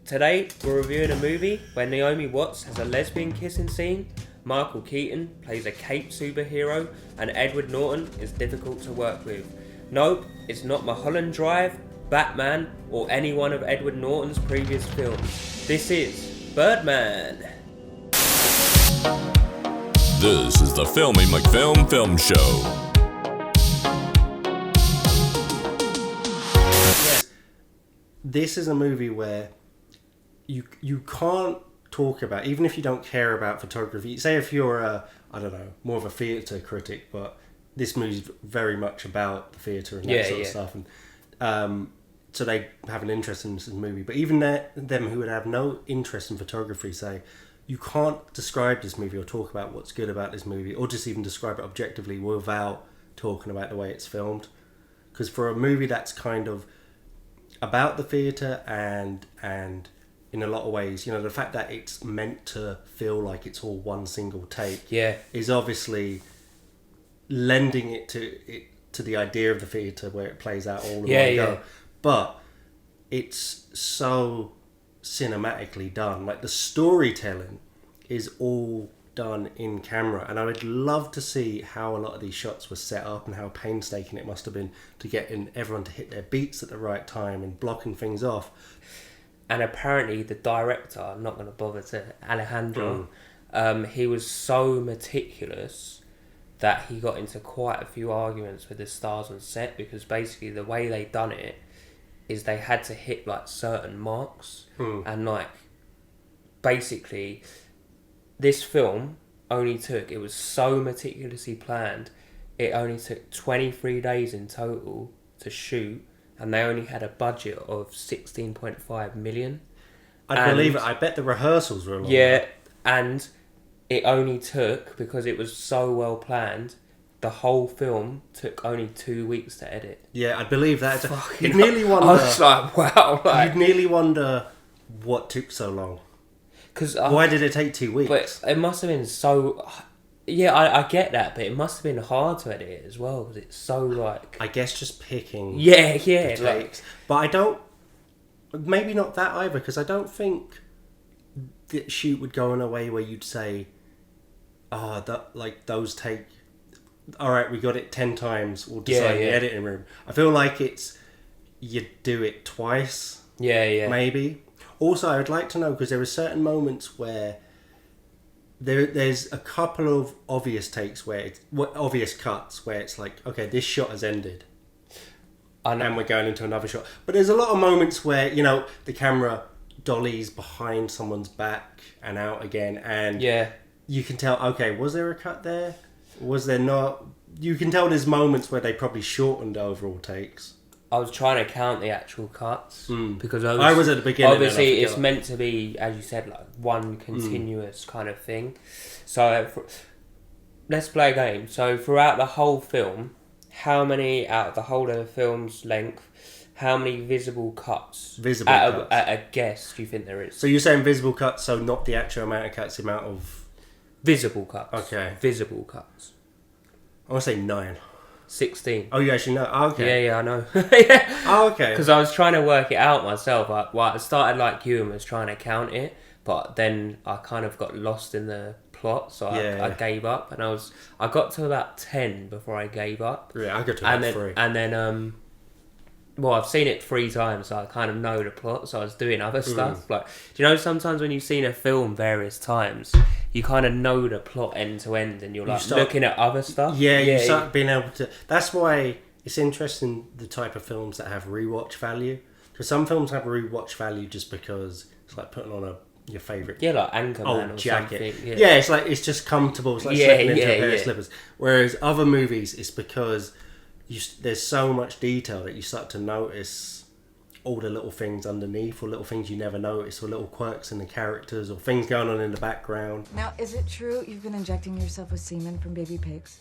Today, we're reviewing a movie where Naomi Watts has a lesbian kissing scene, Michael Keaton plays a cape superhero, and Edward Norton is difficult to work with. Nope, it's not Mulholland Drive, Batman, or any one of Edward Norton's previous films. This is Birdman. This is the Filmy McFilm Film Show. This is a movie where you can't talk about, even if you don't care about photography. Say if you're more of a theatre critic, but this movie's very much about the theatre and that sort of stuff. And so they have an interest in this movie. But even them who would have no interest in photography say, you can't describe this movie or talk about what's good about this movie or just even describe it objectively without talking about the way it's filmed. Because for a movie that's kind of about the theatre and in a lot of ways, the fact that it's meant to feel like it's all one single take is obviously lending it to the idea of the theatre where it plays out all in one go. But it's so cinematically done. Like, the storytelling is all done in camera, and I would love to see how a lot of these shots were set up and how painstaking it must have been to get everyone to hit their beats at the right time and blocking things off. And apparently the director, I'm not going to bother to Alejandro, he was so meticulous that he got into quite a few arguments with the stars on set, because basically the way they done it is they had to hit like certain marks, and like basically this film it was so meticulously planned, it only took 23 days in total to shoot, and they only had a budget of 16.5 million. I believe it. I bet the rehearsals were a lot. Yeah, and it only took, because it was so well planned, the whole film took only 2 weeks to edit. Yeah, I believe that. You'd nearly wonder. I was like, wow. You'd nearly wonder what took so long. Why did it take 2 weeks? But it must have been so... Yeah, I get that, but it must have been hard to edit it as well, because it's so like... I guess just picking... Yeah. Like, but I don't... Maybe not that either, because I don't think the shoot would go in a way where you'd say, those take... Alright, we got it 10 times, we'll decide in the editing room. I feel like it's... You do it twice. Yeah. Maybe. Also, I would like to know, because there are certain moments where... There's a couple of obvious takes obvious cuts where it's like, okay, this shot has ended, and we're going into another shot. But there's a lot of moments where the camera dollies behind someone's back and out again, and you can tell, okay, was there a cut there? Was there not? You can tell there's moments where they probably shortened overall takes. I was trying to count the actual cuts because I was at the beginning. Obviously, it's meant to be, as you said, like one continuous kind of thing. So let's play a game. So throughout the whole film, how many out of the whole of the film's length, how many visible cuts? At a guess, do you think there is? So you're saying visible cuts, so not the actual amount of cuts, the amount of visible cuts. Okay, visible cuts. I want to say 9. 16. Oh, you actually know? Oh, okay. Yeah, I know. Oh, okay. Because I was trying to work it out myself. I started like you and was trying to count it, but then I kind of got lost in the plot, so I gave up, and I got to about 10 before I gave up. Yeah, I got to about 3. And then I've seen it 3 times, so I kind of know the plot, so I was doing other stuff. Like, do you know, sometimes when you've seen a film various times, you kind of know the plot end to end, and you're like looking at other stuff. Yeah, you start being able to... That's why it's interesting, the type of films that have rewatch value. Because some films have rewatch value just because it's like putting on your favourite... Yeah, like Anchorman or jacket. Something. Yeah, it's like, it's just comfortable. It's like slipping into a pair of slippers. Whereas other movies, it's because there's so much detail that you start to notice all the little things underneath, or little things you never notice, or little quirks in the characters, or things going on in the background. Now, is it true you've been injecting yourself with semen from baby pigs?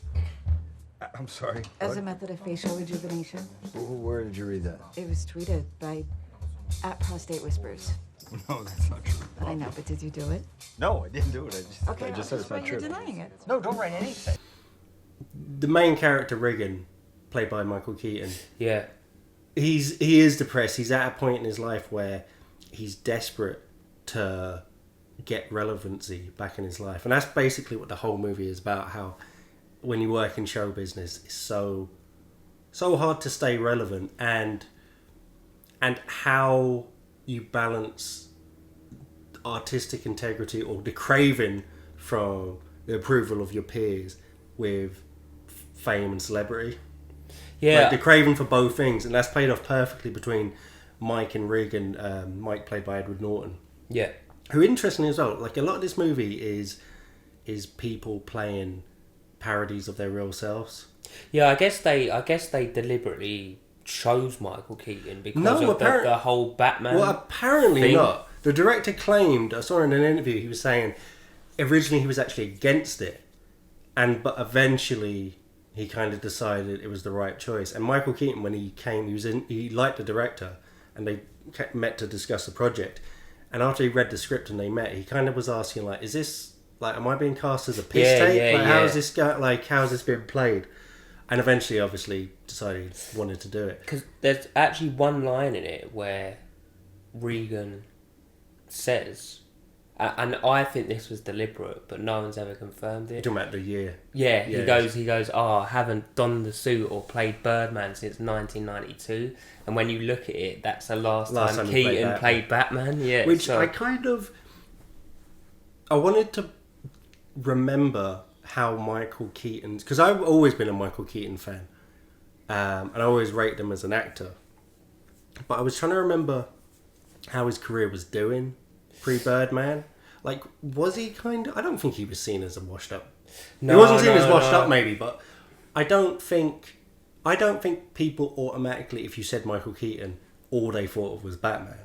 I'm sorry. As a method of facial rejuvenation? Where did you read that? It was tweeted by @Prostate Whispers. No, that's not true. I know, but did you do it? No, I didn't do it. I just said it's not You're true. denying it. No, don't write anything. The main character, Regan, played by Michael Keaton. Yeah. He is depressed. He's at a point in his life where he's desperate to get relevancy back in his life, and that's basically what the whole movie is about. How when you work in show business, it's so hard to stay relevant, and how you balance artistic integrity or the craving from the approval of your peers with fame and celebrity. Yeah, like the craving for both things, and that's played off perfectly between Mike and Regan. Mike played by Edward Norton. Yeah. Who, interestingly as well, like a lot of this movie is people playing parodies of their real selves. Yeah, I guess they deliberately chose Michael Keaton because of the whole Batman. Well, apparently thing. not. The director claimed, I saw in an interview, he was saying originally he was actually against it, but eventually he kind of decided it was the right choice. And Michael Keaton, when he came, he liked the director, and they met to discuss the project. And after he read the script and they met, he kind of was asking, like, is this, like, am I being cast as a piss tape? How is this guy, like, how is this being played? And eventually, obviously, decided he wanted to do it. Because there's actually one line in it where Regan says, and I think this was deliberate, but no one's ever confirmed it. You're talking about the year. Yeah, he goes, oh, I haven't donned the suit or played Birdman since 1992. And when you look at it, that's the last time Keaton played Batman. Yeah, Which I wanted to remember how Michael Keaton's... Because I've always been a Michael Keaton fan. And I always rate him as an actor. But I was trying to remember how his career was doing pre-Birdman. Like, was he kind of... I don't think he was seen as a washed up... he wasn't seen as washed up, maybe, but I don't think people automatically, if you said Michael Keaton, all they thought of was Batman.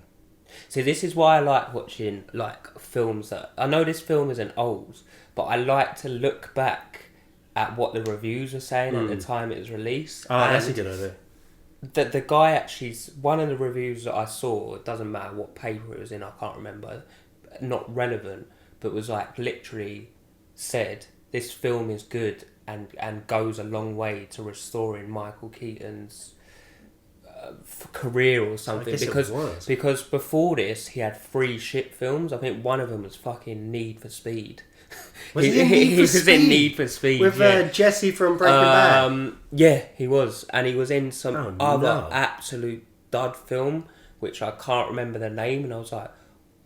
See, this is why I like watching, like, films that... I know this film isn't old, but I like to look back at what the reviews were saying at the time it was released. Oh, that's a good idea. The guy actually... One of the reviews that I saw, it doesn't matter what paper it was in, I can't remember, not relevant, but was, like, literally said, this film is good and goes a long way to restoring Michael Keaton's career or something, because before this he had 3 shit films. I think one of them was fucking Need for Speed. Was he in Need for Speed? With Jesse from Breaking Bad? Yeah, he was. And he was in some absolute dud film, which I can't remember the name, and I was like,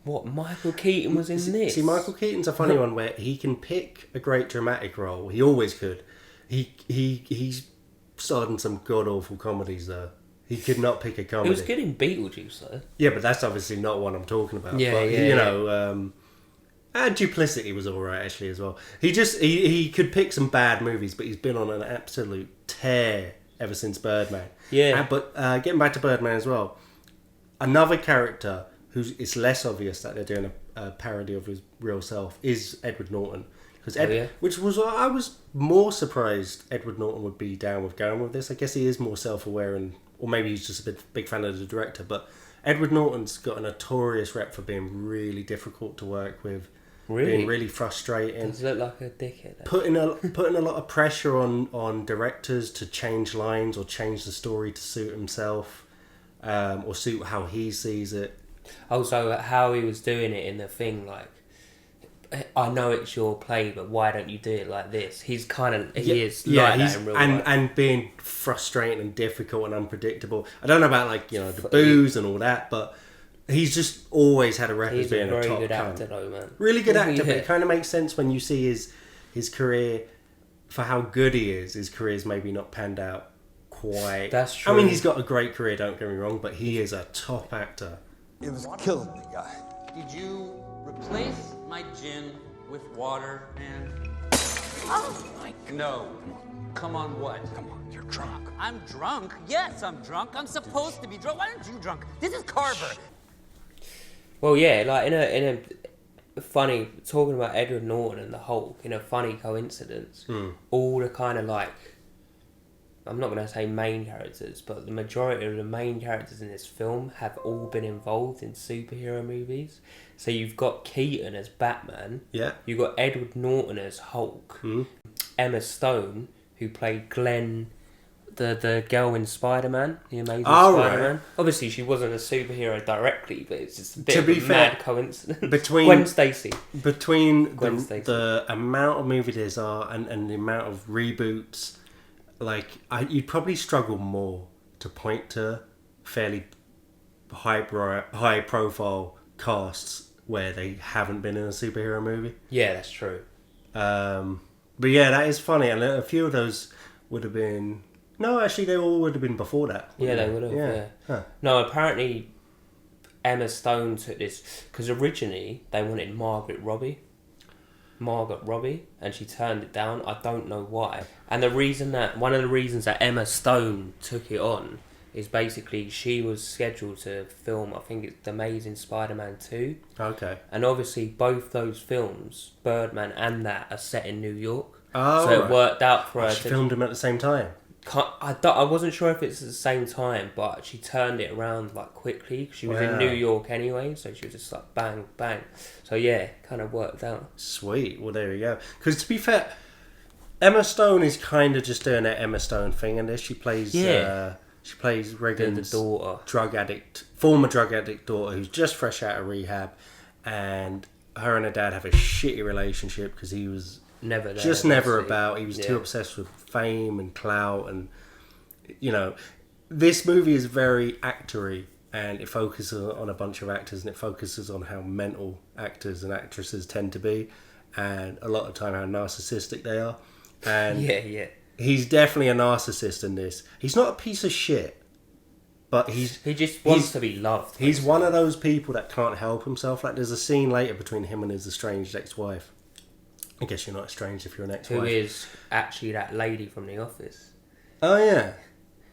what, Michael Keaton was in this? See, Michael Keaton's a funny one where he can pick a great dramatic role. He always could. He's starred in some god-awful comedies, though. He could not pick a comedy. He was good in Beetlejuice, though. Yeah, but that's obviously not what I'm talking about. Duplicity was alright, actually, as well. He could pick some bad movies, but he's been on an absolute tear ever since Birdman. Yeah. But getting back to Birdman as well, another character it's less obvious that they're doing a parody of his real self is Edward Norton. Which was, I was more surprised Edward Norton would be down with going with this. I guess he is more self-aware, or maybe he's just a big fan of the director. But Edward Norton's got a notorious rep for being really difficult to work with, being really frustrating. Does look like a dickhead. Putting a lot of pressure on directors to change lines or change the story to suit himself, or suit how he sees it. Also, how he was doing it in the thing, like, I know it's your play, but why don't you do it like this? He's kind of... He is like that in real life. And being frustrating and difficult and unpredictable. I don't know about, like, you know, the booze and all that, but he's just always had a rep as being a top very good actor, though, man. Really good actor, but it kind of makes sense when you see his career, for how good he is, his career's maybe not panned out quite. That's true. I mean, he's got a great career, don't get me wrong, but he is a top actor. It was killing me, guy. Did you replace my gin with water and... Oh, Mike. No. Come on, what? Come on, you're drunk. I'm drunk? Yes, I'm drunk. I'm supposed to be drunk. Why aren't you drunk? This is Carver. Well, yeah, like in a funny... Talking about Edward Norton and the Hulk, in a funny coincidence, all the kind of, like... I'm not going to say main characters, but the majority of the main characters in this film have all been involved in superhero movies. So you've got Keaton as Batman. Yeah. You've got Edward Norton as Hulk. Emma Stone, who played Glenn, The girl in Spider-Man, the Amazing Oh, Spider-Man. right. Obviously, she wasn't a superhero directly, but it's just a bit To of be a fair, mad coincidence. between- Gwen Stacy. Between Gwen Stacy. the amount of movie there's are and the amount of reboots, like you'd probably struggle more to point to fairly high profile casts where they haven't been in a superhero movie. Yeah, that's true. But yeah, that is funny, and a few of those would have been. No, actually, they all would have been before that. Yeah, they would have. Yeah. Huh. No, apparently Emma Stone took this because originally they wanted Margot Robbie, and she turned it down. I don't know why. And one of the reasons that Emma Stone took it on is basically she was scheduled to film, I think it's The Amazing Spider-Man 2. Okay. And obviously both those films, Birdman and that, are set in New York. Oh, so right. it worked out for her. She filmed them at the same time. I wasn't sure if it's at the same time, but she turned it around like quickly. She was in Wow. New York anyway, so she was just like bang, bang. So yeah, kind of worked out. Sweet. Well, there we go. Because to be fair, Emma Stone is kind of just doing that Emma Stone thing in this. She plays Reagan's The daughter. former drug addict daughter, who's just fresh out of rehab, and her and her dad have a shitty relationship because he was Never there. just never basically. about. He was too Yeah. obsessed with fame and clout, and this movie is very actory, and it focuses on a bunch of actors, and it focuses on how mental actors and actresses tend to be, and a lot of time how narcissistic they are. And Yeah. he's definitely a narcissist in this. He's not a piece of shit, but He just wants to be loved. He's one of those people that can't help himself. Like, there's a scene later between him and his estranged ex-wife. I guess you're not estranged if you're an ex-wife. Who is actually that lady from The Office. Oh yeah,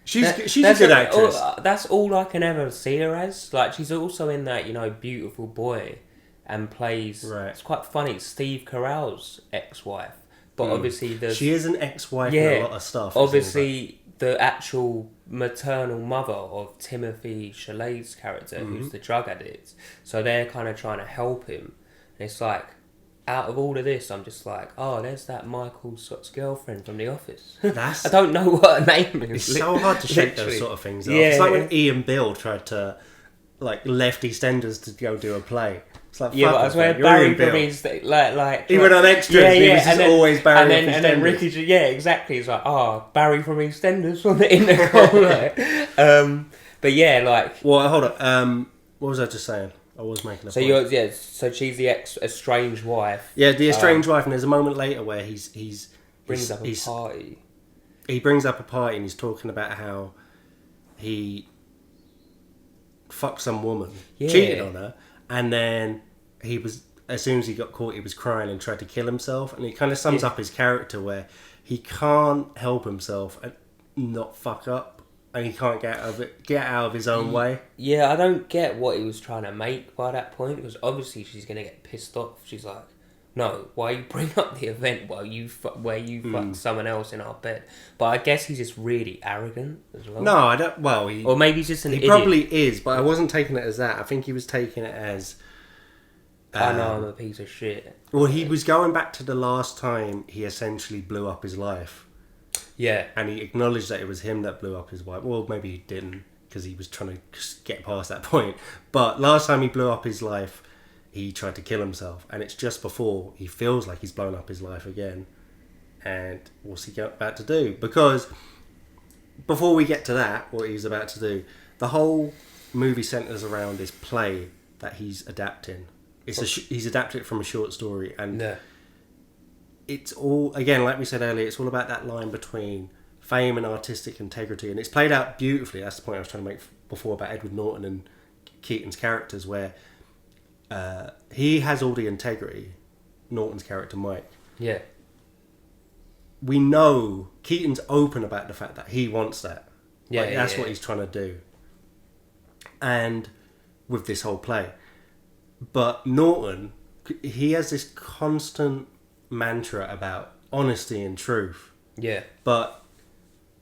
she's a That's good actress. That's all I can ever see her as. Like, she's also in that, Beautiful Boy, and plays. Right. It's quite funny. Steve Carell's ex-wife, but obviously She is an ex-wife in a lot of stuff. Obviously, the actual maternal mother of Timothy Chalamet's character, who's the drug addict. So they're kind of trying to help him. And it's like, out of all of this, I'm just like, oh, there's that Michael Scott's girlfriend from The Office. That's I don't know what her name is. It's so hard to shake those Literally. sort of things off. Yeah, It's like yeah. when Ian Bill tried to left EastEnders to go do a play. It's like, Yeah, fuck but I off, swear mate. You're Barry Ian Bill. from East, like He went on extras, he was just always Barry and from then EastEnders. Ricky, yeah, exactly. It's like, Barry from EastEnders from the intercom. But yeah, like, Well, hold on. What was I just saying? I was making a point. so she's the estranged wife. Yeah, the estranged wife, and there's a moment later where he's Brings up a he's- party. He brings up a party and he's talking about how he fucked some woman, Yeah. cheated on her, and then he was, as soon as he got caught, he was crying and tried to kill himself. And it kind of sums up his character where he can't help himself and not fuck up, and he can't get out of his own way. Yeah, I don't get what he was trying to make by that point, because obviously she's gonna get pissed off. She's like, no, why you bring up the event where you fuck someone else in our bed? But I guess he's just really arrogant as well. No, I don't. Well, Or maybe he's just an he idiot. probably is, but I wasn't taking it as that. I think he was taking it as. I know I'm a piece of shit. Well, he was going back to the last time he essentially blew up his life. Yeah. And he acknowledged that it was him that blew up his wife. Well, maybe he didn't, because he was trying to get past that point. But last time he blew up his life, he tried to kill himself. And it's just before he feels like he's blown up his life again. And what's he about to do? Because before we get to that, what he's about to do, the whole movie centres around this play that he's adapting. He's adapted it from a short story. And Yeah. it's all, again, like we said earlier, it's all about that line between fame and artistic integrity, and it's played out beautifully. That's the point I was trying to make before about Edward Norton and Keaton's characters, where he has all the integrity, Norton's character Mike. Yeah. We know Keaton's open about the fact that he wants that. Yeah, That's yeah. what he's trying to do. And with this whole play. But Norton, he has this constant mantra about honesty and truth. Yeah. But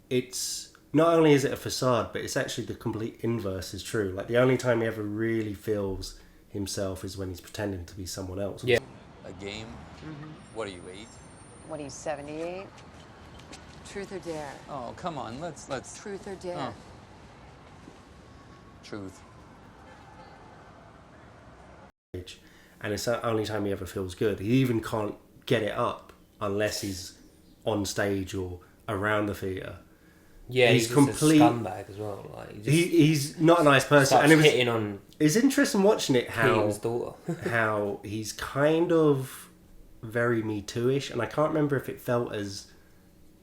it's not only is it a facade, but it's actually the complete inverse is true. Like, the only time he ever really feels himself is when he's pretending to be someone else. Yeah. A game? What are you, 8? What are you, 78? Truth or dare? Oh, come on, let's... Truth or dare? Oh. Truth. And it's the only time he ever feels good. He even can't get it up unless he's on stage or around the theatre. Yeah, he's complete a scumbag as well. Like he's not a nice person. And it was hitting on. It's interesting watching it how daughter. how he's kind of very Me Too-ish, and I can't remember if it felt as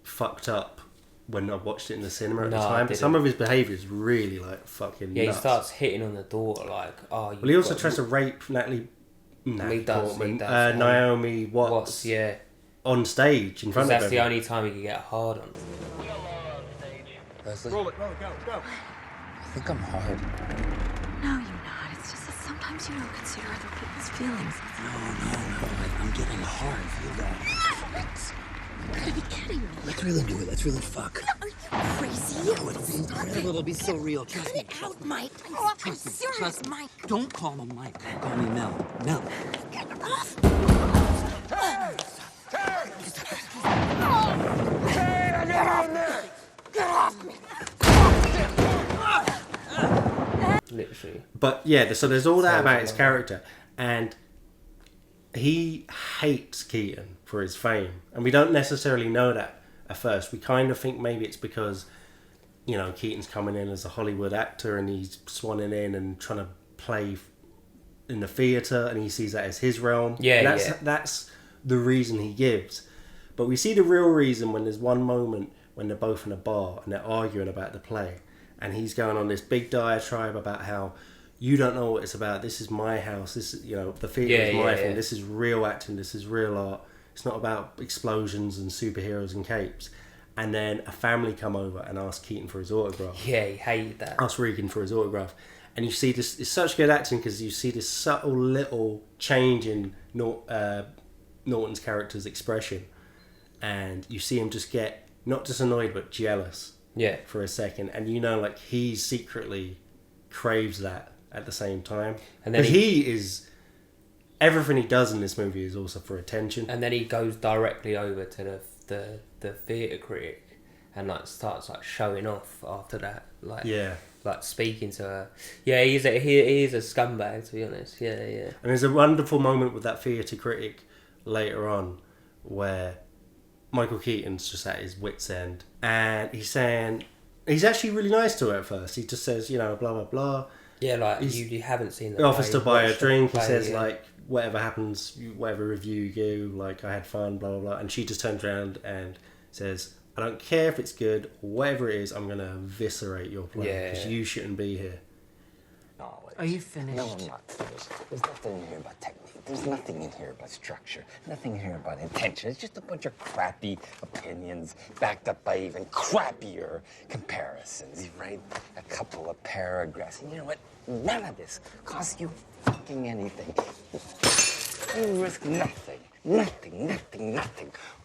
fucked up when I watched it in the cinema at the time. But some of his behaviour is really like fucking. Yeah, nuts. He starts hitting on the daughter like, oh. Well, he also tries to rape Natalie Portman, Naomi Watts. Yeah. On stage in front of him. That's the only time he can get hard on. Leslie? Roll it, go. I think I'm hard. No, you're not. It's just that sometimes you don't consider other people's feelings. No. I'm getting hard. Feel that. You gotta be kidding me. Let's really do it. Let's really fuck. Are you crazy? No, it's incredible. It'll be so real. Trust me. Get out, Mike. I'm serious, Trust me. Mike. Don't call me Mike. Call me Mel. Mel. Get off. Get off me. Literally. But yeah, so there's all that about his character, and he hates Keaton for his fame, and we don't necessarily know that at first. We kind of think maybe it's because, you know, Keaton's coming in as a Hollywood actor and he's swanning in and trying to play in the theatre, and he sees that as his realm. Yeah, That's the reason he gives. But we see the real reason when there's one moment when they're both in a bar and they're arguing about the play, and he's going on this big diatribe about how you don't know what it's about. This is my house. This is, you know, the theatre is my thing. This is real acting. This is real art. It's not about explosions and superheroes and capes. And then a family come over and ask Keaton for his autograph. Yeah, he hated that. Ask Regan for his autograph. And you see this, it's such good acting because you see this subtle little change in Norton's character's expression. And you see him just get, not just annoyed, but jealous. Yeah. For a second. And you know, like, he secretly craves that at the same time. And then he is... Everything he does in this movie is also for attention. And then he goes directly over to the theatre critic and like starts like showing off after that. Like, like speaking to her. Yeah, he is a scumbag, to be honest. Yeah. And there's a wonderful moment with that theatre critic later on where Michael Keaton's just at his wit's end, and he's saying, he's actually really nice to her at first. He just says, you know, blah blah blah. Yeah, like you haven't seen the play. He offers to buy a drink. He says, yeah. like, whatever happens, whatever review you give, like, I had fun, blah blah blah. And she just turns around and says, I don't care if it's good or whatever it is, I'm gonna eviscerate your play because you shouldn't be here. Are you finished? No, I'm not finished. There's nothing in here about technique. There's nothing in here about structure. Nothing in here about intention. It's just a bunch of crappy opinions backed up by even crappier comparisons. You write a couple of paragraphs, and you know what? None of this costs you fucking anything. You risk nothing. Nothing.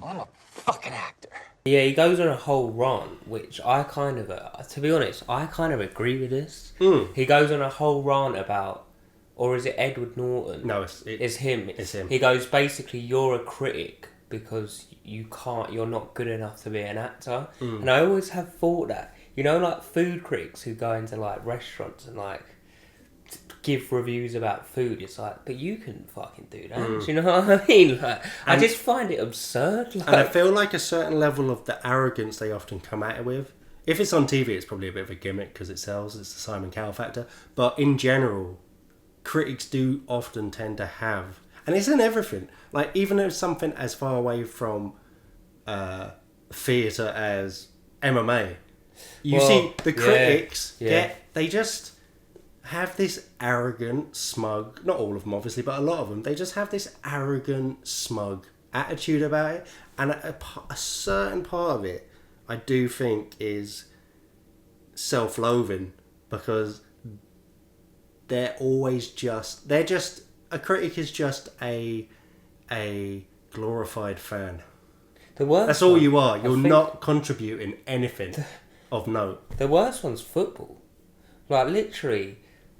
I'm a fucking actor. Yeah, he goes on a whole rant, which I kind of, to be honest, I kind of agree with this. He goes on a whole rant about, or is it Edward Norton? No, it's him. It's him. He goes, basically, you're a critic because you're not good enough to be an actor. And I always have thought that, you know, like food critics who go into like restaurants and like give reviews about food, it's like, but you can fucking do that. Do you know what I mean? Like, I just find it absurd. Like, and I feel like a certain level of the arrogance they often come at it with. If it's on TV, it's probably a bit of a gimmick because it sells. It's the Simon Cowell factor. But in general, critics do often tend to have, and it's in everything. Like, even if it's something as far away from theatre as MMA, you see the critics they just have this arrogant, smug, not all of them obviously, but a lot of them, they just have this arrogant, smug attitude about it. And a certain part of it, I do think, is self-loathing, because they're just, a critic is just a glorified fan. That's all you are. You're not contributing anything of note. The worst one's football. Like, literally,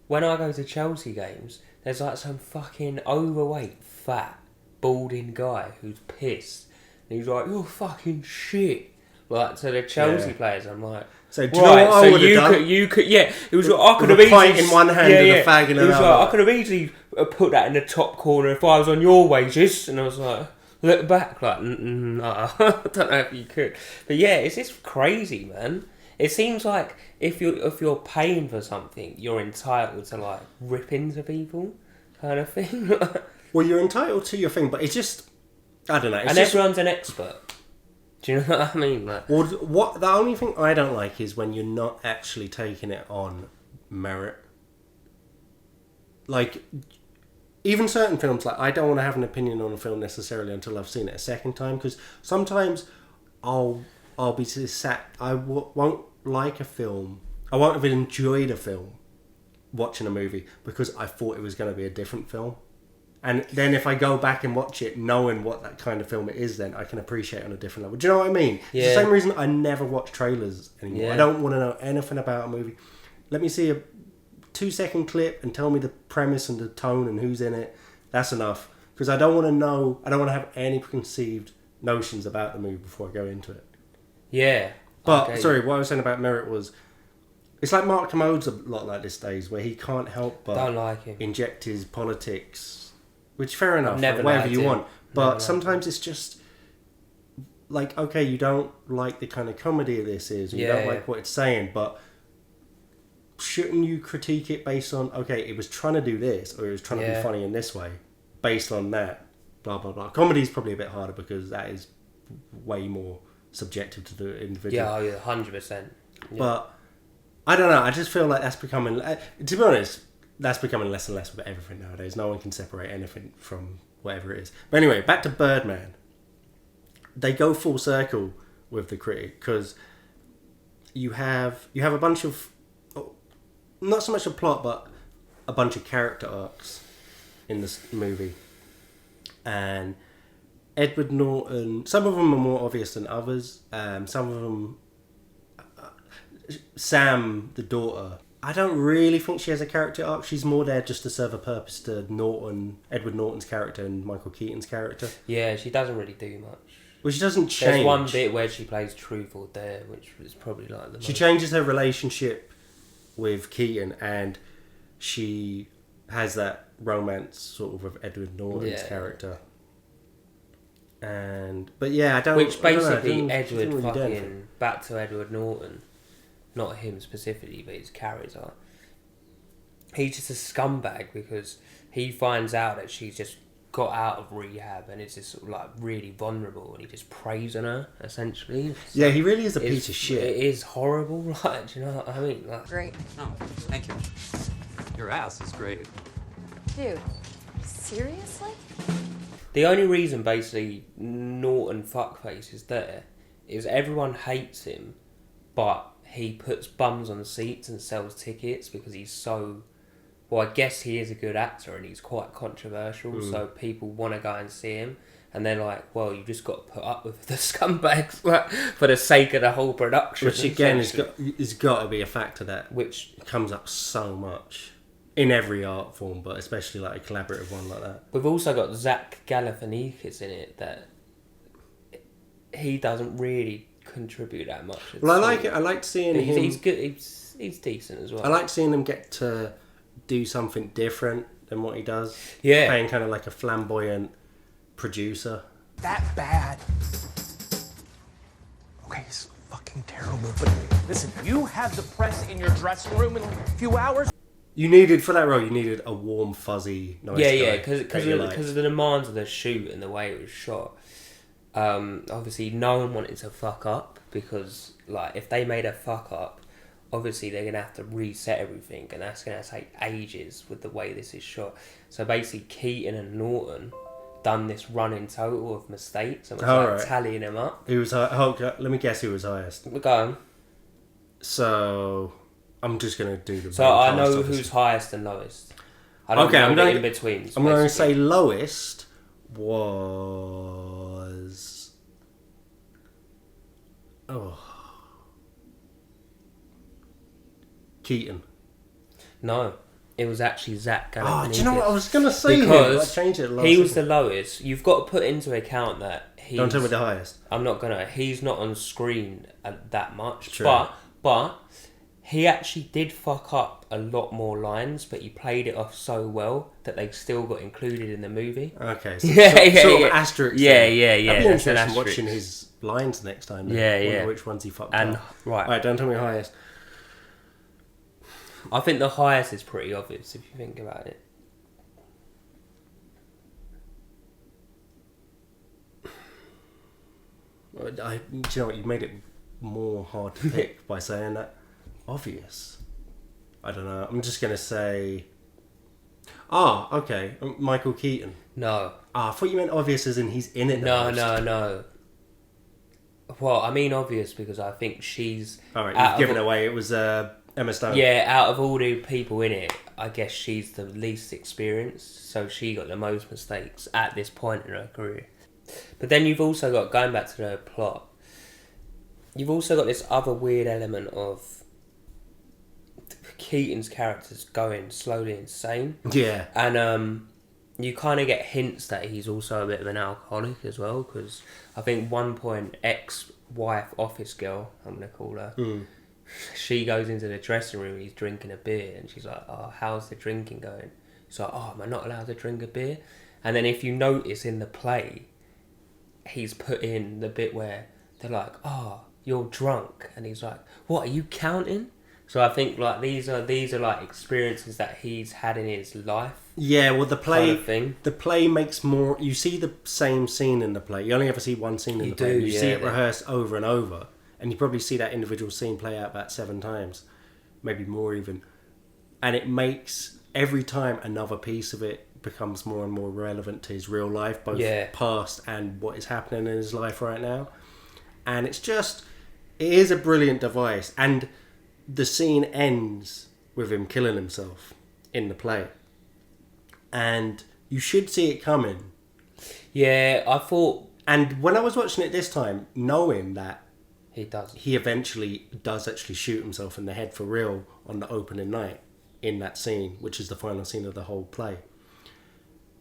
when I go to Chelsea games, there's like some fucking overweight, fat, balding guy who's pissed. And he's like, you're fucking shit. Like, to the Chelsea Yeah. players, I'm like... So do you know what I would have done? You could, yeah. It was like, I could With have a pint easily... in one hand and a fag in It was another. like, I could have easily put that in the top corner if I was on your wages. And I was like, look back, like, no, I don't know if you could. But yeah, it's just crazy, man. It seems like if you're paying for something, you're entitled to, like, rip into people kind of thing. Well, you're entitled to your thing, but it's just... I don't know. It's And just, everyone's an expert. Do you know what I mean? Like, well, the only thing I don't like is when you're not actually taking it on merit. Like, even certain films, like, I don't want to have an opinion on a film necessarily until I've seen it a second time, because sometimes I'll be sat... won't like a film. I won't have enjoyed a film watching a movie because I thought it was going to be a different film. And then if I go back and watch it knowing what that kind of film it is, then I can appreciate it on a different level. Do you know what I mean? Yeah. It's the same reason I never watch trailers anymore. Yeah. I don't want to know anything about a movie. Let me see a 2-second clip and tell me the premise and the tone and who's in it. That's enough. Because I don't want to know, I don't want to have any preconceived notions about the movie before I go into it. yeah. But, Okay. sorry, what I was saying about merit was, it's like Mark Commode's a lot like this days, where he can't help but Don't like him. inject his politics. Which, fair enough, Never like, whatever liked you him. want. Never But liked sometimes it's just like, okay, you don't like the kind of comedy this is, or you Yeah, don't yeah. like what it's saying, but shouldn't you critique it based on, okay, it was trying to do this, or it was trying to be Yeah. funny in this way, based on that, blah, blah, blah. Comedy is probably a bit harder because that is way more subjective to the individual. Yeah, oh, yeah, 100%. Yeah. But I don't know. I just feel like that's becoming. To be honest, that's becoming less and less with everything nowadays. No one can separate anything from whatever it is. But anyway, back to Birdman. They go full circle with the critic because you have a bunch of, not so much a plot, but a bunch of character arcs in this movie, and Edward Norton. Some of them are more obvious than others. Some of them. Sam, the daughter, I don't really think she has a character arc. She's more there just to serve a purpose to Edward Norton's character and Michael Keaton's character. Yeah, she doesn't really do much. Well, she doesn't change. There's one bit where she plays truth or dare, which is probably like the She most... changes her relationship with Keaton, and she has that romance sort of with Edward Norton's Yeah. character. But yeah, I don't. Which I don't know, basically it didn't Edward really do anything. fucking... Back to Edward Norton. Not him specifically, but his character. He's just a scumbag because he finds out that she's just got out of rehab and is just sort of like really vulnerable, and he just preys on her essentially. Yeah, he really is a It's- piece of shit. It is horrible, right? Do you know what I mean? Like, Great. Oh, thank you. Your ass is great. Dude, seriously? the only reason basically Norton fuckface is there is everyone hates him, but he puts bums on seats and sells tickets because he's so... Well, I guess he is a good actor and he's quite controversial, so people want to go and see him. And they're like, well, you just got to put up with the scumbags like, for the sake of the whole production. Which again essentially. is got to be a factor that Which comes up so much in every art form, but especially like a collaborative one like that. we've also got Zach Galifianakis in it that he doesn't really contribute that much. Well, I like it. I like seeing him. He's good. He's decent as well. I like seeing him get to do something different than what he does. Yeah. Playing kind of like a flamboyant producer. That bad. Okay, it's fucking terrible, but listen, you have the press in your dressing room in a few hours. You needed, for that role, you needed a warm, fuzzy, nice guy. Yeah, because that you like. of the demands of the shoot and the way it was shot. Obviously, no one wanted to fuck up because, like, if they made a fuck up, obviously they're gonna have to reset everything, and that's gonna take ages with the way this is shot. So basically, Keaton and Norton done this running total of mistakes and was Alright. tallying them up. Who was let me guess who was highest. We're going. So I'm just gonna do the. So main I cast, know obviously. who's highest and lowest. I don't Okay, know I'm the going. in betweens. I'm going to basically. say lowest was. Keaton. No. it was actually Zach Galifianakis. Oh, do you know what I was going to say? Because I changed it last he was second. the lowest. You've got to put into account that he's... Don't tell me the highest. I'm not going to. He's not on screen that much. True. But he actually did fuck up a lot more lines, but he played it off so well that they still got included in the movie. Okay. So, Yeah, sort yeah. of asterisk. Yeah, there. yeah, yeah, That'd be that's an interesting asterisk. watching his lines next time. Then. Yeah, Wonder yeah. which ones he fucked And, up. right. Alright, don't tell me the highest. I think the highest is pretty obvious if you think about it. Do you know what? You made it more hard to pick by saying that. Obvious. I don't know. I'm just going to say... okay. Michael Keaton. No. I thought you meant obvious as in he's in it. No. Well, I mean obvious because I think she's... Alright, you've given it away. It was Emma Stone. Yeah, out of all the people in it, I guess she's the least experienced, so she got the most mistakes at this point in her career. But then you've also got, going back to the plot, you've also got this other weird element of Keaton's character's going slowly insane. Yeah. And you kind of get hints that he's also a bit of an alcoholic as well, because I think one point, ex-wife office girl, I'm going to call her, she goes into the dressing room, he's drinking a beer, and she's like, oh, how's the drinking going? He's like, oh, am I not allowed to drink a beer? And then if you notice in the play, he's put in the bit where they're like, oh, you're drunk. And he's like, what, are you counting? So I think like these are like experiences that he's had in his life. Yeah, well the play kind of thing. The play makes more, you see the same scene in the play. You only ever see one scene in the play. You see it rehearsed over and over. And you probably see that individual scene play out about 7 times. Maybe more even. And it makes every time another piece of it becomes more and more relevant to his real life, both past and what is happening in his life right now. And it is a brilliant device. And the scene ends with him killing himself in the play. And you should see it coming. Yeah, I thought... And when I was watching it this time, knowing that he eventually does actually shoot himself in the head for real on the opening night in that scene, which is the final scene of the whole play.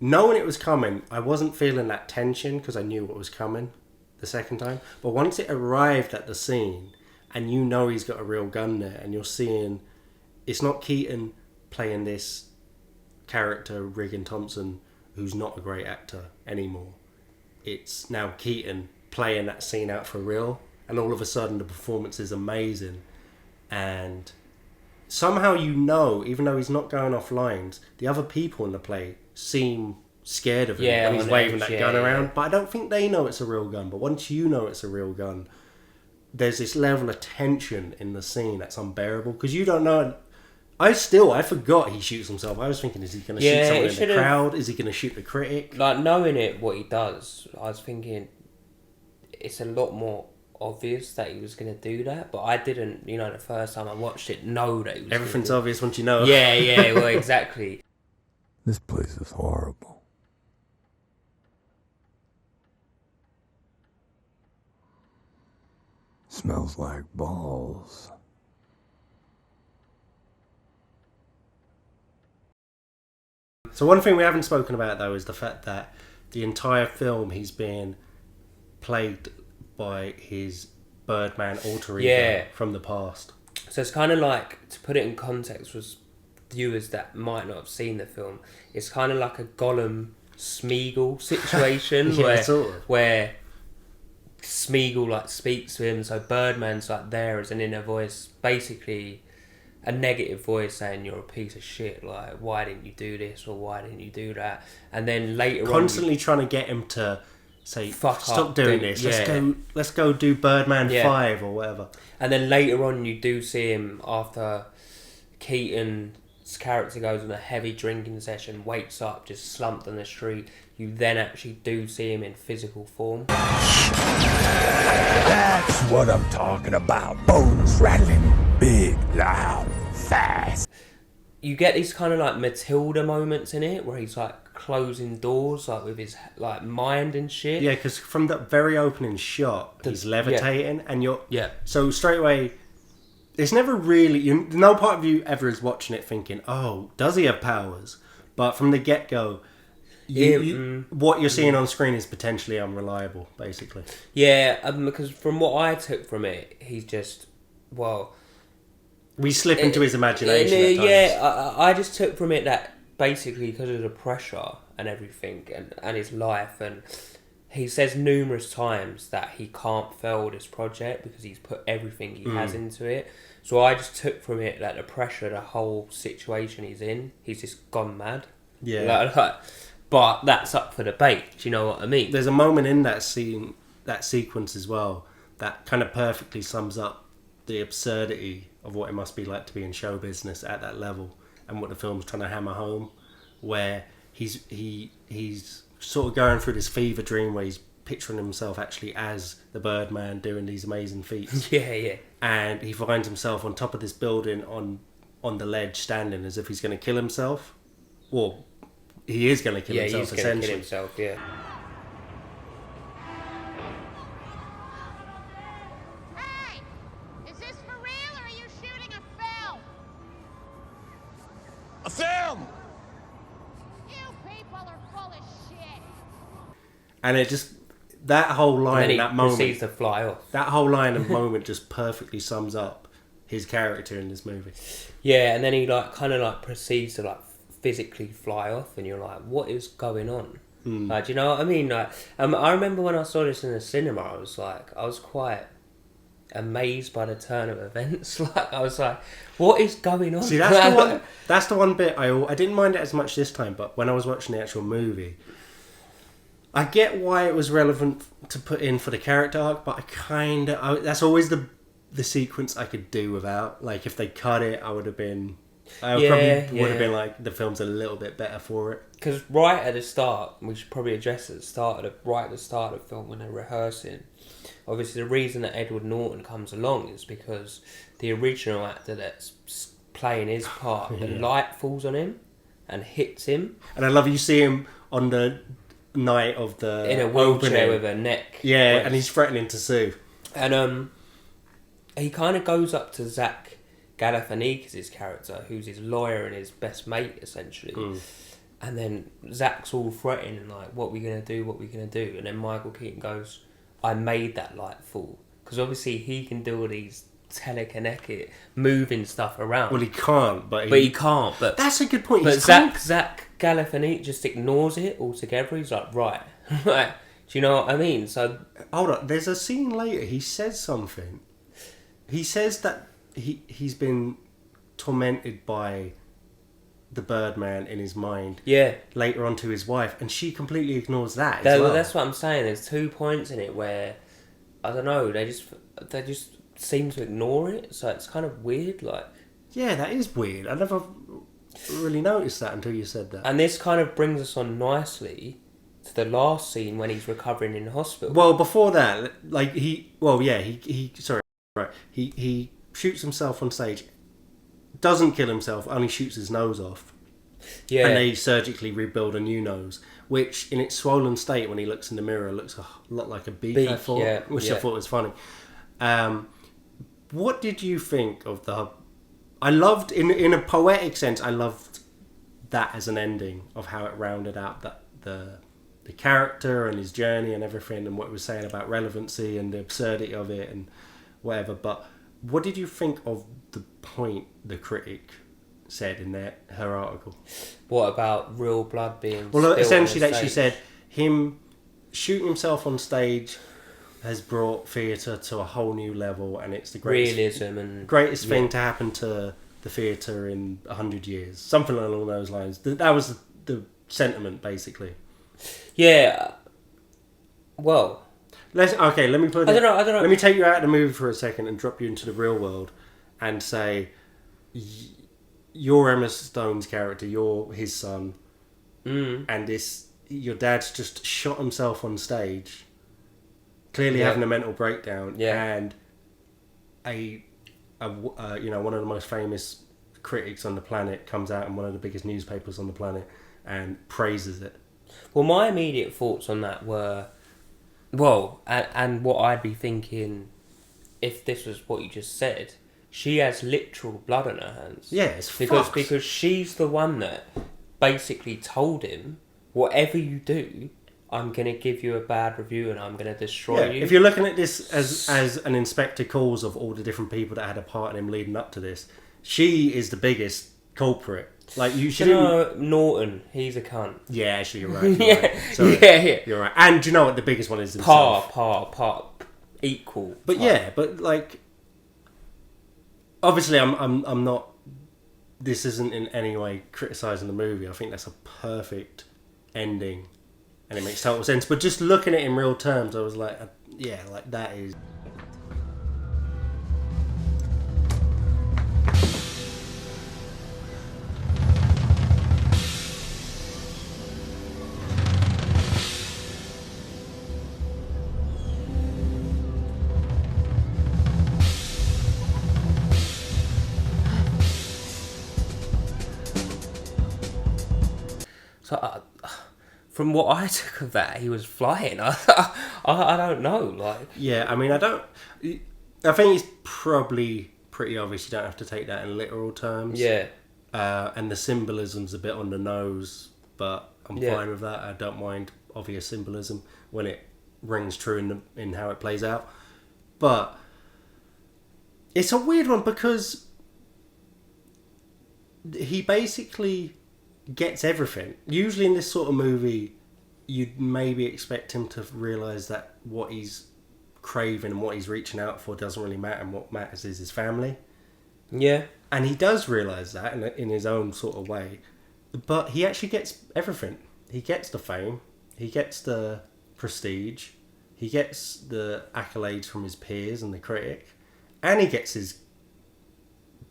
Knowing it was coming, I wasn't feeling that tension because I knew what was coming the second time. But once it arrived at the scene and you know he's got a real gun there and you're seeing... It's not Keaton playing this character, Regan Thompson, who's not a great actor anymore. It's now Keaton playing that scene out for real. And all of a sudden the performance is amazing. And somehow you know, even though he's not going off lines, the other people in the play seem scared of him when he's waving that gun around. But I don't think they know it's a real gun. But once you know it's a real gun, there's this level of tension in the scene that's unbearable. Because you don't know... I forgot he shoots himself. I was thinking, is he going to shoot someone in the crowd? Is he going to shoot the critic? Like, knowing what he does, I was thinking it's a lot more obvious that he was going to do that, but I didn't, the first time I watched it, know that he was... Everything's obvious once you know. Yeah, well, exactly. This place is horrible. Smells like balls. So one thing we haven't spoken about, though, is the fact that the entire film he's being plagued by his Birdman alter ego from the past. So it's kind of like, to put it in context for viewers that might not have seen the film, it's kind of like a Gollum Smeagol situation where Smeagol speaks to him, so Birdman's there as an inner voice, basically a negative voice saying you're a piece of shit, like why didn't you do this or why didn't you do that, and then later constantly trying to get him to say stop doing this, yeah. let's go do Birdman 5 or whatever. And then later on you do see him after Keaton's character goes on a heavy drinking session, wakes up just slumped on the street, you then actually do see him in physical form. That's what I'm talking about. Bones rattling, big, loud, fast. you get these kind of like Matilda moments in it where he's like closing doors like with his like mind and shit. Yeah, because from that very opening shot, he's levitating, and you're so straight away. It's never really... no part of you ever is watching it thinking, oh, does he have powers? But from the get-go, what you're seeing on screen is potentially unreliable, basically. Yeah, because from what I took from it, he's just, well... We slip into his imagination at times. Yeah, I just took from it that basically because of the pressure and everything and his life, and he says numerous times that he can't fail this project because he's put everything he has into it. So I just took from it that the pressure, the whole situation he's in, he's just gone mad. Yeah. But that's up for debate. Do you know what I mean? There's a moment in that scene, that sequence as well, that kind of perfectly sums up the absurdity of what it must be like to be in show business at that level, and what the film's trying to hammer home, where he's sort of going through this fever dream where he's picturing himself actually as the Birdman doing these amazing feats. Yeah. And he finds himself on top of this building on the ledge, standing as if he's going to kill himself. Well, he is going to kill himself, he's going to kill himself, yeah. Hey! Is this for real, or are you shooting a film? A film! You people are full of shit. And it just... that whole line, that moment... proceeds to fly off. That whole line and moment just perfectly sums up his character in this movie. Yeah, and then he proceeds to physically fly off, and you're like, what is going on? Like, do you know what I mean? Like, I remember when I saw this in the cinema, I was quite amazed by the turn of events. Like, I was like, what is going on? See, that's the one bit I didn't mind it as much this time, but when I was watching the actual movie, I get why it was relevant to put in for the character arc, but that's always the sequence I could do without. Like, if they cut it, I would have been... would have been like, the film's a little bit better for it. Because right at the start, we should probably address it right at the start of the film when they're rehearsing. Obviously, the reason that Edward Norton comes along is because the original actor that's playing his part, the light falls on him and hits him. And I love you see him on the night of the in a wheelchair opening. with a neck. Yeah, brace. and he's threatening to sue. And he kind of goes up to Zach Galifianakis' character, who's his lawyer and his best mate, essentially. And then Zach's all threatening, like, what are we going to do? And then Michael Keaton goes, I made that light fall. Because obviously he can do all these telekinetic, moving stuff around. Well, he can't, but he can't. But that's a good point. But Zach Galifianakis just ignores it altogether. He's like, right. Like, do you know what I mean? So hold on, there's a scene later, he says something. He says that he's been tormented by the Birdman in his mind. Yeah. Later on to his wife, and she completely ignores that as well. That's what I'm saying. There's 2 points in it where, I don't know, they just seem to ignore it. So it's kind of weird. Like, yeah, that is weird. I never really noticed that until you said that. And this kind of brings us on nicely to the last scene when he's recovering in the hospital. Well, before that, like he shoots himself on stage, doesn't kill himself, only shoots his nose off. Yeah. And they surgically rebuild a new nose, which in its swollen state, when he looks in the mirror, looks a lot like a beak, I thought, I thought was funny. What did you think of I loved, in a poetic sense, I loved that as an ending of how it rounded out the character and his journey and everything, and what it was saying about relevancy and the absurdity of it and whatever. But what did you think of the point the critic said in her article? What about real blood being well, essentially that she said him shooting himself on stage has brought theatre to a whole new level, and it's the greatest thing to happen to the theatre in 100 years, something along those lines. That was the sentiment, basically. Yeah. Well, let me put it. I don't know. Let me take you out of the movie for a second and drop you into the real world, and say, you're Emma Stone's character, you're his son, and your dad's just shot himself on stage, clearly having a mental breakdown, and one of the most famous critics on the planet comes out in one of the biggest newspapers on the planet and praises it. Well, my immediate thoughts on that were, and what I'd be thinking if this was what you just said, she has literal blood on her hands. Yeah, it's because she's the one that basically told him, whatever you do, I'm going to give you a bad review and I'm going to destroy you. If you're looking at this as an Inspector Calls of all the different people that had a part in him leading up to this, she is the biggest culprit. Like, you should... Norton, he's a cunt. Yeah, actually, you're right. You're right. And do you know what the biggest one is himself? Par. Equal. But but like... Obviously, I'm not... This isn't in any way criticising the movie. I think that's a perfect ending. And it makes total sense. But just looking at it in real terms, I was like, like that is... So, from what I took of that, he was flying. I don't know. Like, yeah, I mean, I think it's probably pretty obvious. You don't have to take that in literal terms. Yeah. And the symbolism's a bit on the nose, but I'm fine with that. I don't mind obvious symbolism when it rings true in how it plays out. But it's a weird one because he basically gets everything. Usually in this sort of movie, you'd maybe expect him to realise that what he's craving and what he's reaching out for doesn't really matter, and what matters is his family. Yeah. And he does realise that in his own sort of way. But he actually gets everything. He gets the fame. He gets the prestige. He gets the accolades from his peers and the critic. And he gets his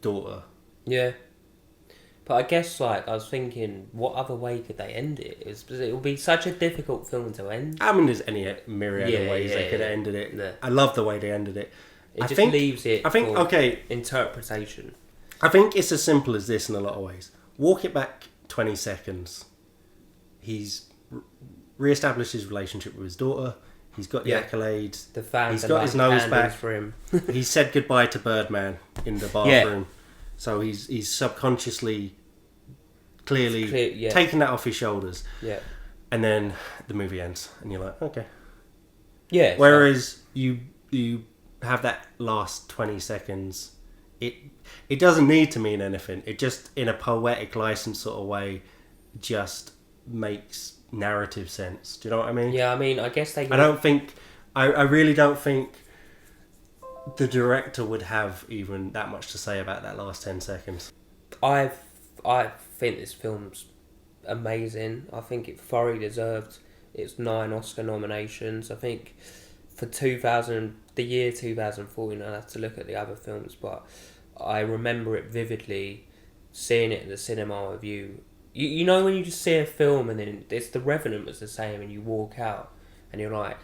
daughter. Yeah. But I guess, like, I was thinking, what other way could they end it? It would be such a difficult film to end. I mean, there's any myriad of ways they could have ended it. Yeah. I love the way they ended it. It leaves it for interpretation. I think it's as simple as this in a lot of ways. Walk it back 20 seconds. He's re-established his relationship with his daughter. He's got the accolades. The fans. He's got his nose back. For him. He said goodbye to Birdman in the bathroom. So he's subconsciously, clearly taking that off his shoulders. Yeah. And then the movie ends, and you're like, okay. Yeah. Whereas you have that last 20 seconds, it doesn't need to mean anything. It just, in a poetic license sort of way, just makes narrative sense. Do you know what I mean? Yeah, I mean, I guess they... I really don't think the director would have even that much to say about that last 10 seconds. I think this film's amazing. I think it thoroughly deserved its 9 Oscar nominations. I think for the year 2014, I'll have to look at the other films, but I remember it vividly, seeing it in the cinema with you. You know when you just see a film and then it's The Revenant was the same, and you walk out and you're like,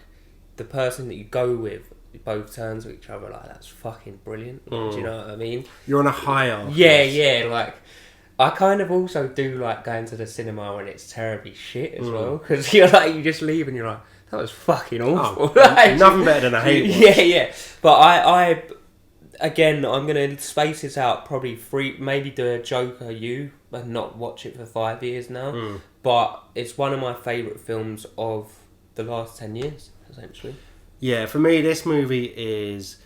the person that you go with both turns to each other like, that's fucking brilliant. Do you know what I mean? You're on a high after. Yeah, like, I kind of also do like going to the cinema when it's terribly shit as well, because you're like, you just leave and you're like, that was fucking awful. Like, nothing better than a hate one. Yeah. But I again, I'm gonna space this out probably maybe do a Joker and not watch it for 5 years now. But it's one of my favourite films of the last 10 years, essentially. Yeah, for me, this movie is,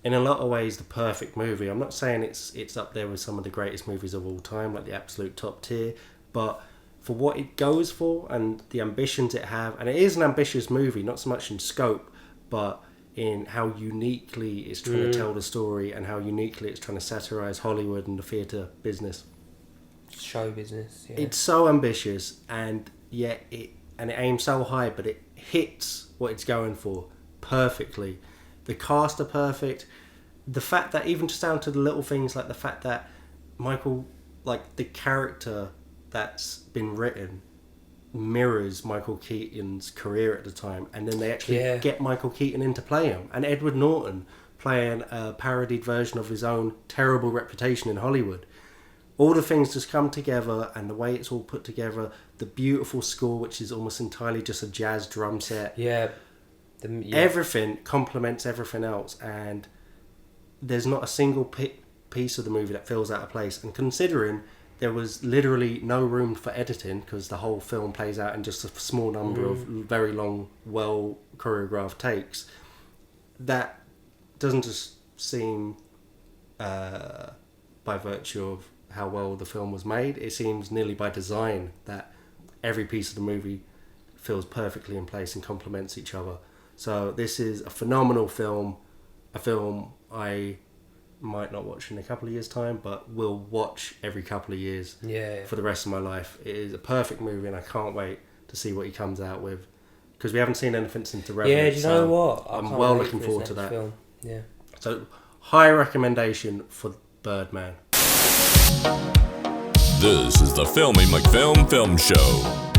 in a lot of ways, the perfect movie. I'm not saying it's up there with some of the greatest movies of all time, like the absolute top tier, but for what it goes for and the ambitions it have, and it is an ambitious movie, not so much in scope, but in how uniquely it's trying to tell the story and how uniquely it's trying to satirise Hollywood and the theatre business. Show business, yeah. It's so ambitious, and yet it aims so high, but it hits what it's going for perfectly. The cast are perfect. The fact that, even just down to the little things, like the fact that Michael, like the character that's been written, mirrors Michael Keaton's career at the time, and then they actually get Michael Keaton in to play him, and Edward Norton playing a parodied version of his own terrible reputation in Hollywood. All the things just come together, and the way it's all put together, the beautiful score, which is almost entirely just a jazz drum set. Everything complements everything else, and there's not a single piece of the movie that feels out of place. And considering there was literally no room for editing because the whole film plays out in just a small number of very long, well choreographed takes, that doesn't just seem by virtue of how well the film was made. It seems nearly by design that every piece of the movie feels perfectly in place and complements each other. So this is a phenomenal film, a film I might not watch in a couple of years' time, but will watch every couple of years for the rest of my life. It is a perfect movie, and I can't wait to see what he comes out with, because we haven't seen anything since The Revenant. Yeah, do you know what? I'm well looking forward to that. Film. Yeah. So, high recommendation for Birdman. This is the Filmy McFilm Film Show.